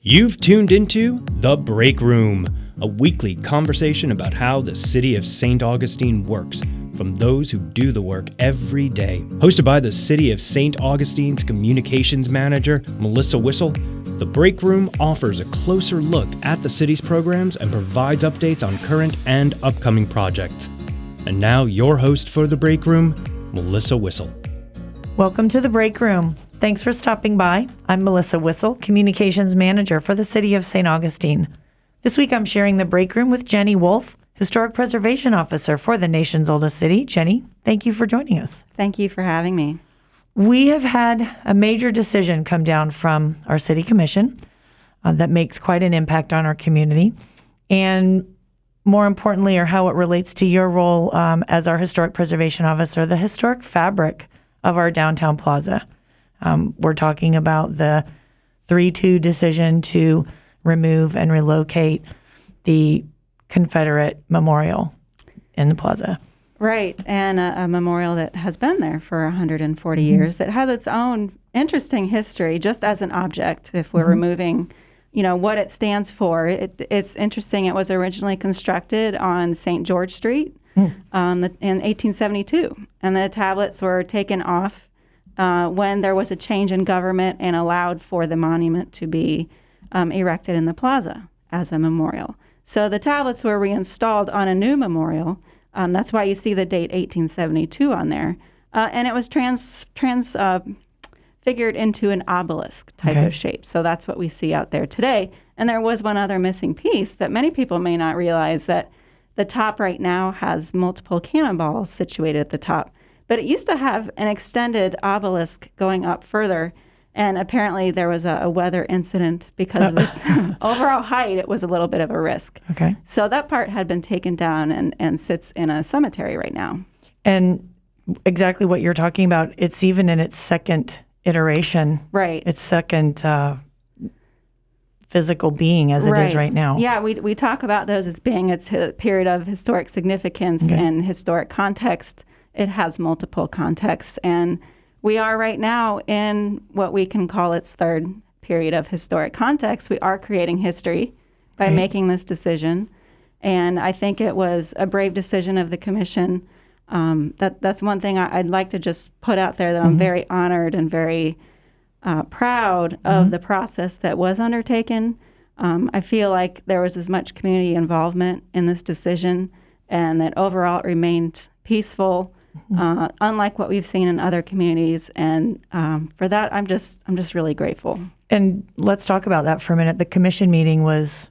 You've tuned into The Break Room, a weekly conversation about how the city of St. Augustine works, from those who do the work every day. Hosted by the City of St. Augustine's Communications Manager, Melissa Wissel, The Break Room offers a closer look at the city's programs and provides updates on current and upcoming projects. And now, your host for The Break Room, Melissa Wissel. Welcome to The Break Room. Thanks for stopping by. I'm Melissa Wissel, Communications Manager for the City of St. Augustine. This week I'm sharing The Break Room with Jenny Wolf, Historic Preservation Officer for the nation's oldest city. Jenny, thank you for joining us. Thank you for having me. We have had a major decision come down from our City Commission that makes quite an impact on our community, and more importantly, or how it relates to your role as our Historic Preservation Officer, the historic fabric of our downtown plaza. We're talking about the 3-2 decision to remove and relocate the Confederate memorial in the plaza. Right, and a memorial that has been there for 140 years, that has its own interesting history, just as an object, if we're removing, what it stands for. It's interesting. It was originally constructed on St. George Street in 1872, and the tablets were taken off when there was a change in government and allowed for the monument to be erected in the plaza as a memorial. So the tablets were reinstalled on a new memorial. That's why you see the date 1872 on there. And it was transfigured into an obelisk type of shape. So that's what we see out there today. And there was one other missing piece that many people may not realize, that the top right now has multiple cannonballs situated at the top. But it used to have an extended obelisk going up further, and apparently there was a weather incident because of its overall height. It was a little bit of a risk. Okay. So that part had been taken down and sits in a cemetery right now. And exactly what you're talking about, it's even in its second iteration. Right. Its second physical being as it is right now. Yeah, we talk about those as being its period of historic significance and historic context. It has multiple contexts, and we are right now in what we can call its third period of historic context. We are creating history by making this decision, and I think it was a brave decision of the commission. That's one thing I'd like to just put out there, that I'm very honored and very proud of the process that was undertaken. I feel like there was as much community involvement in this decision, and that overall it remained peaceful. Unlike what we've seen in other communities, and for that, I'm just really grateful. And let's talk about that for a minute. The commission meeting was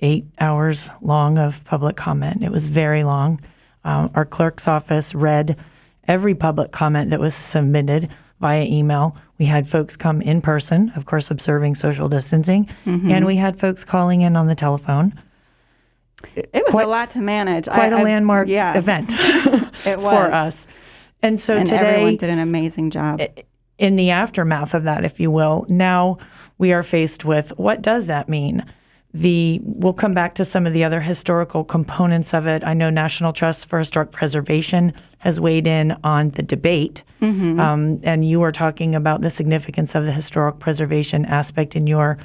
8 hours long of public comment. It was very long. Our clerk's office read every public comment that was submitted via email. We had folks come in person, of course, observing social distancing, and we had folks calling in on the telephone. It was a lot to manage. Quite a landmark event it was. For us. And so and today, everyone did an amazing job. In the aftermath of that, if you will, now we are faced with, what does that mean? We'll come back to some of the other historical components of it. I know National Trust for Historic Preservation has weighed in on the debate. And you were talking about the significance of the historic preservation aspect in your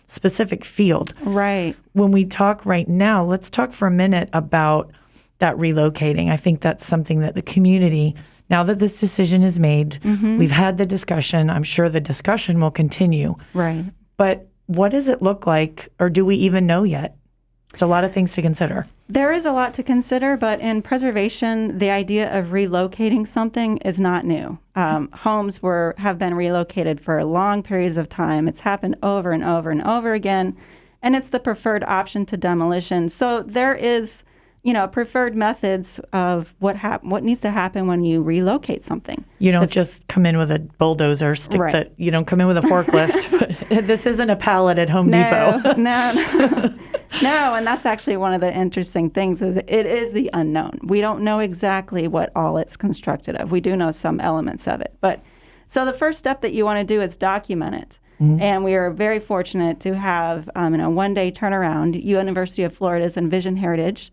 specific field. Right. When we talk right now, let's talk for a minute about that relocating. I think that's something that the community, now that this decision is made, we've had the discussion. I'm sure the discussion will continue. Right. But what does it look like, or do we even know yet? It's a lot of things to consider. There is a lot to consider, but in preservation, the idea of relocating something is not new. Homes have been relocated for long periods of time. It's happened over and over and over again, and it's the preferred option to demolition. So there is, preferred methods of what needs to happen when you relocate something. You don't just come in with a bulldozer, you don't come in with a forklift. But this isn't a pallet at Home Depot. No, and that's actually one of the interesting things, is it is the unknown. We don't know exactly what all it's constructed of. We do know some elements of it. But so the first step that you want to do is document it. And we are very fortunate to have, in a one-day turnaround, University of Florida's Envision Heritage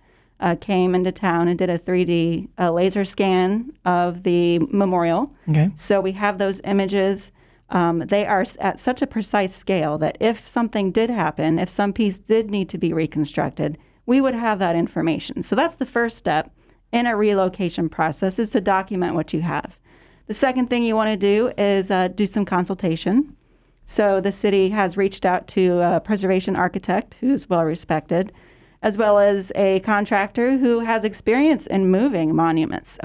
came into town and did a 3D laser scan of the memorial. Okay. So we have those images. They are at such a precise scale that if something did happen, if some piece did need to be reconstructed, we would have that information. So that's the first step in a relocation process, is to document what you have. The second thing you want to do is do some consultation. So the city has reached out to a preservation architect who's well respected, as well as a contractor who has experience in moving monuments.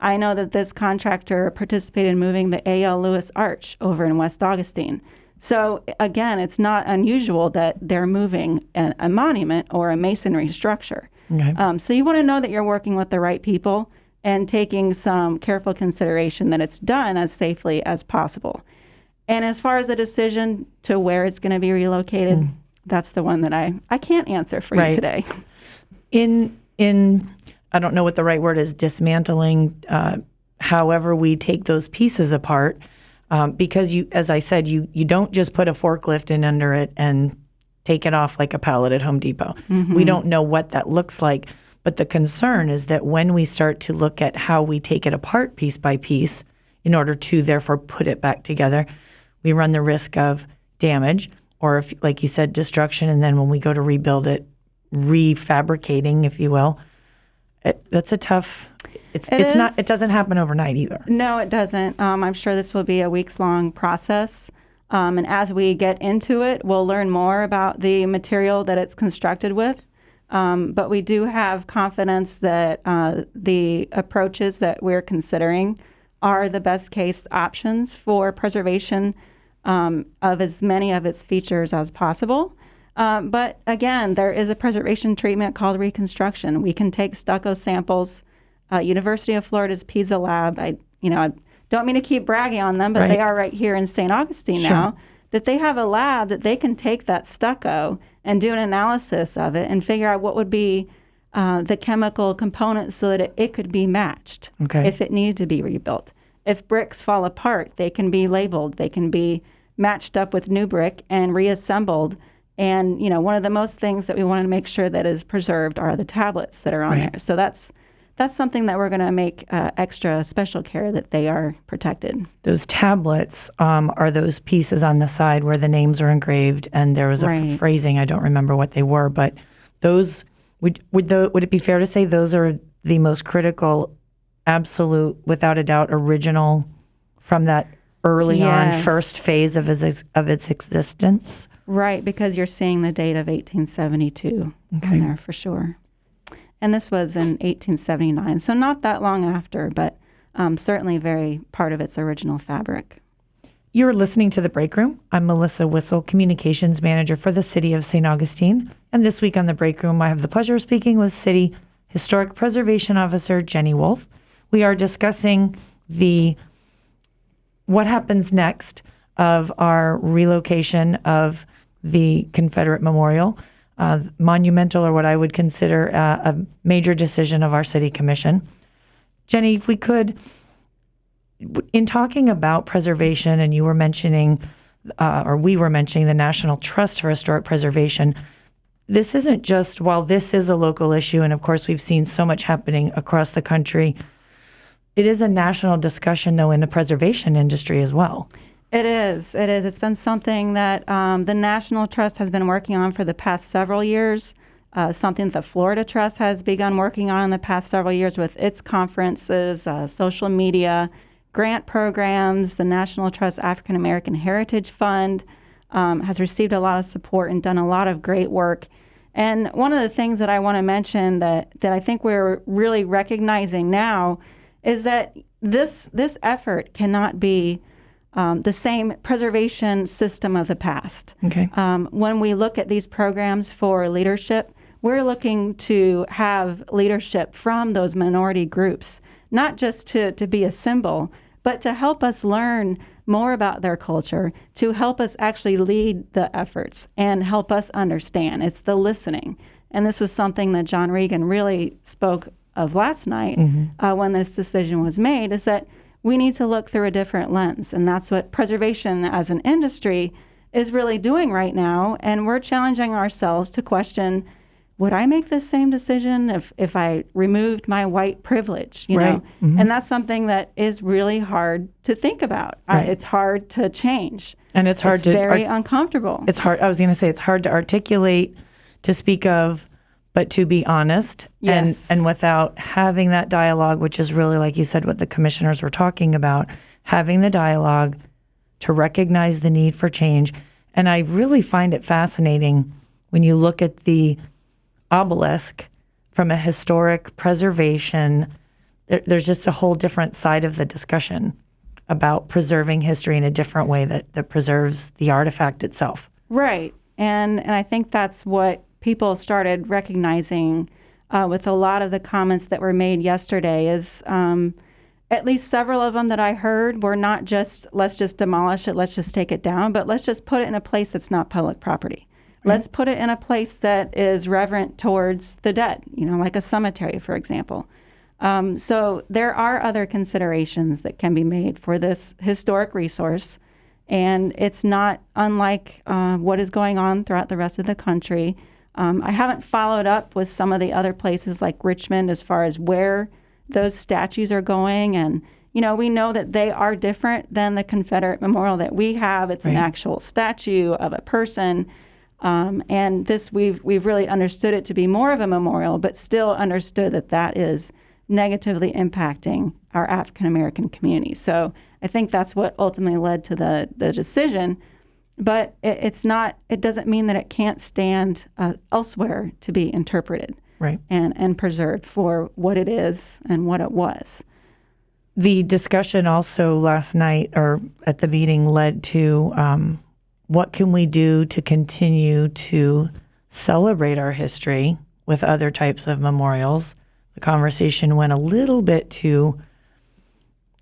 I know that this contractor participated in moving the A.L. Lewis Arch over in West Augustine. So again, it's not unusual that they're moving a monument or a masonry structure. Okay. So you want to know that you're working with the right people and taking some careful consideration that it's done as safely as possible. And as far as the decision to where it's going to be relocated, that's the one that I can't answer for you today. In I don't know what the right word is, dismantling, however we take those pieces apart, because you, as I said, you don't just put a forklift in under it and take it off like a pallet at Home Depot. Mm-hmm. We don't know what that looks like. But the concern is that when we start to look at how we take it apart piece by piece in order to therefore put it back together, we run the risk of damage or, if, like you said, destruction. And then when we go to rebuild it, refabricating, if you will, that's a tough. It doesn't happen overnight either. No, it doesn't. I'm sure this will be a weeks-long process. And as we get into it, we'll learn more about the material that it's constructed with. But we do have confidence that the approaches that we're considering are the best case options for preservation of as many of its features as possible. But again, there is a preservation treatment called reconstruction. We can take stucco samples. University of Florida's Pisa Lab, I don't mean to keep bragging on them, but they are right here in St. Augustine now, that they have a lab that they can take that stucco and do an analysis of it and figure out what would be the chemical components so that it could be matched if it needed to be rebuilt. If bricks fall apart, they can be labeled. They can be matched up with new brick and reassembled. And, one of the most things that we want to make sure that is preserved are the tablets that are on there. So that's something that we're going to make extra special care that they are protected. Those tablets are those pieces on the side where the names are engraved, and there was a phrasing, I don't remember what they were, but those, would it be fair to say those are the most critical, absolute, without a doubt, original from that early on first phase of its existence? Right, because you're seeing the date of 1872 in there for sure. And this was in 1879, so not that long after, but certainly very part of its original fabric. You're listening to The Break Room. I'm Melissa Whistle, Communications Manager for the City of St. Augustine. And this week on The Break Room, I have the pleasure of speaking with City Historic Preservation Officer Jenny Wolf. We are discussing what happens next of our relocation of the Confederate Memorial. Monumental, or what I would consider a major decision of our City Commission. Jenny, if we could, in talking about preservation, and you were mentioning, or we were mentioning the National Trust for Historic Preservation, this isn't just, while this is a local issue, and of course we've seen so much happening across the country, it is a national discussion, though, in the preservation industry as well. It is. It's been something that the National Trust has been working on for the past several years, something that the Florida Trust has begun working on in the past several years with its conferences, social media, grant programs. The National Trust African American Heritage Fund has received a lot of support and done a lot of great work. And one of the things that I want to mention that I think we're really recognizing now is that this effort cannot be the same preservation system of the past. When we look at these programs for leadership, we're looking to have leadership from those minority groups, not just to be a symbol, but to help us learn more about their culture, to help us actually lead the efforts and help us understand. It's the listening. And this was something that John Regan really spoke of last night when this decision was made, is that we need to look through a different lens. And that's what preservation as an industry is really doing right now. And we're challenging ourselves to question, would I make this same decision if I removed my white privilege, you know? Mm-hmm. And that's something that is really hard to think about. Right. It's hard to change. And it's hard to very uncomfortable. It's hard. I was going to say it's hard to articulate, to speak of, but to be honest. Yes. And without having that dialogue, which is really, like you said, what the commissioners were talking about, having the dialogue to recognize the need for change. And I really find it fascinating when you look at the obelisk from a historic preservation. There's just a whole different side of the discussion about preserving history in a different way that preserves the artifact itself. Right. And I think that's what people started recognizing with a lot of the comments that were made yesterday is at least several of them that I heard were not just, let's just demolish it, let's just take it down, but let's just put it in a place that's not public property. Right. Let's put it in a place that is reverent towards the dead, you know, like a cemetery, for example. So there are other considerations that can be made for this historic resource, and it's not unlike what is going on throughout the rest of the country. I haven't followed up with some of the other places like Richmond as far as where those statues are going, and you know, we know that they are different than the Confederate memorial that we have. It's an actual statue of a person. And this, we've really understood it to be more of a memorial, but still understood that that is negatively impacting our African American community. So I think that's what ultimately led to the decision. But it doesn't mean that it can't stand elsewhere to be interpreted and preserved for what it is and what it was. The discussion also last night or at the meeting led to what can we do to continue to celebrate our history with other types of memorials. The conversation went a little bit to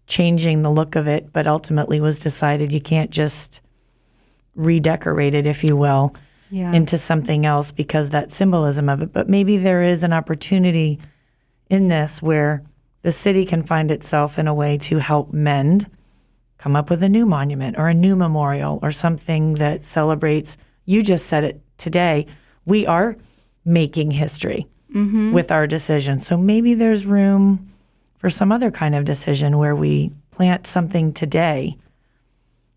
changing the look of it, but ultimately was decided you can't just redecorate it, if you will, into something else because that symbolism of it. But maybe there is an opportunity in this where the city can find itself in a way to help mend, come up with a new monument or a new memorial or something that celebrates. You just said it today. We are making history with our decision. So maybe there's room for some other kind of decision where we plant something today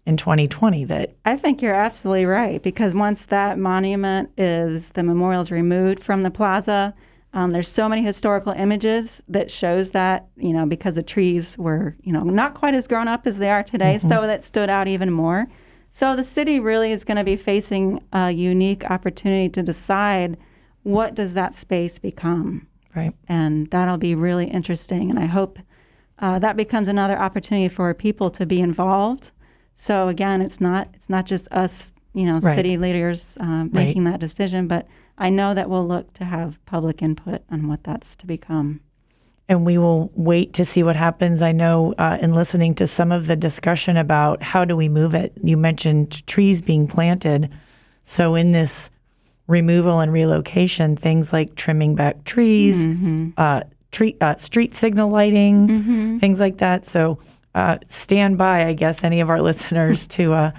in 2020 that... I think you're absolutely right, because once that monument the memorial is removed from the plaza, there's so many historical images that shows that, you know, because the trees were, you know, not quite as grown up as they are today, so that stood out even more. So the city really is going to be facing a unique opportunity to decide what does that space become. Right. And that'll be really interesting. And I hope that becomes another opportunity for people to be involved. So again, it's not just us, you know, city leaders making that decision, but I know that we'll look to have public input on what that's to become. And we will wait to see what happens. I know in listening to some of the discussion about how do we move it, you mentioned trees being planted. So in this removal and relocation, things like trimming back trees, street signal lighting, things like that. So stand by, I guess, any of our listeners to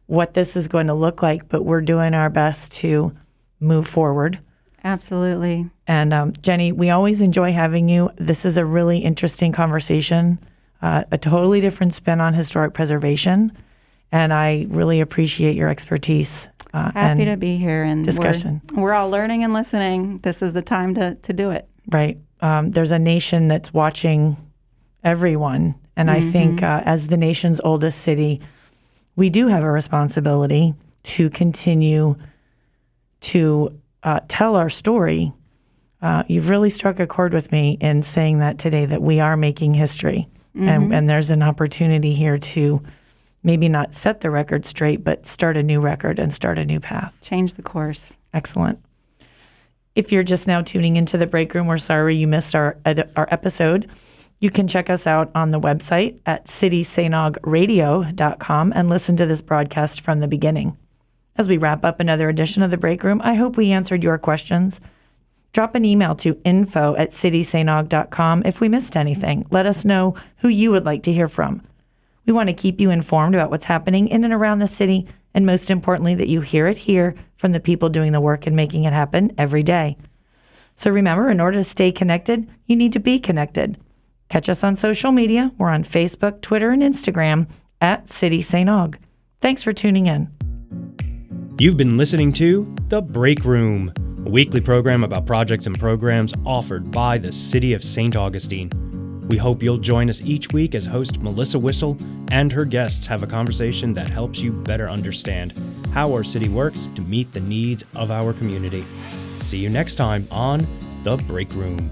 what this is going to look like. But we're doing our best to move forward. Absolutely. And Jenny, we always enjoy having you. This is a really interesting conversation, a totally different spin on historic preservation. And I really appreciate your expertise. Happy to be here and discussion. We're all learning and listening. This is the time to do it. Right. There's a nation that's watching everyone. And I think as the nation's oldest city, we do have a responsibility to continue to tell our story. You've really struck a chord with me in saying that today, that we are making history. And there's an opportunity here to maybe not set the record straight, but start a new record and start a new path. Change the course. Excellent. If you're just now tuning into the break room, we're sorry you missed our episode. You can check us out on the website at citysainogradio.com and listen to this broadcast from the beginning. As we wrap up another edition of the break room, I hope we answered your questions. Drop an email to info@citysainaug.com if we missed anything. Let us know who you would like to hear from. We want to keep you informed about what's happening in and around the city, and most importantly, that you hear it here from the people doing the work and making it happen every day. So remember, in order to stay connected, you need to be connected. Catch us on social media. We're on Facebook, Twitter, and Instagram at City St. Aug. Thanks for tuning in. You've been listening to The Break Room, a weekly program about projects and programs offered by the City of St. Augustine. We hope you'll join us each week as host Melissa Whistle and her guests have a conversation that helps you better understand how our city works to meet the needs of our community. See you next time on The Break Room.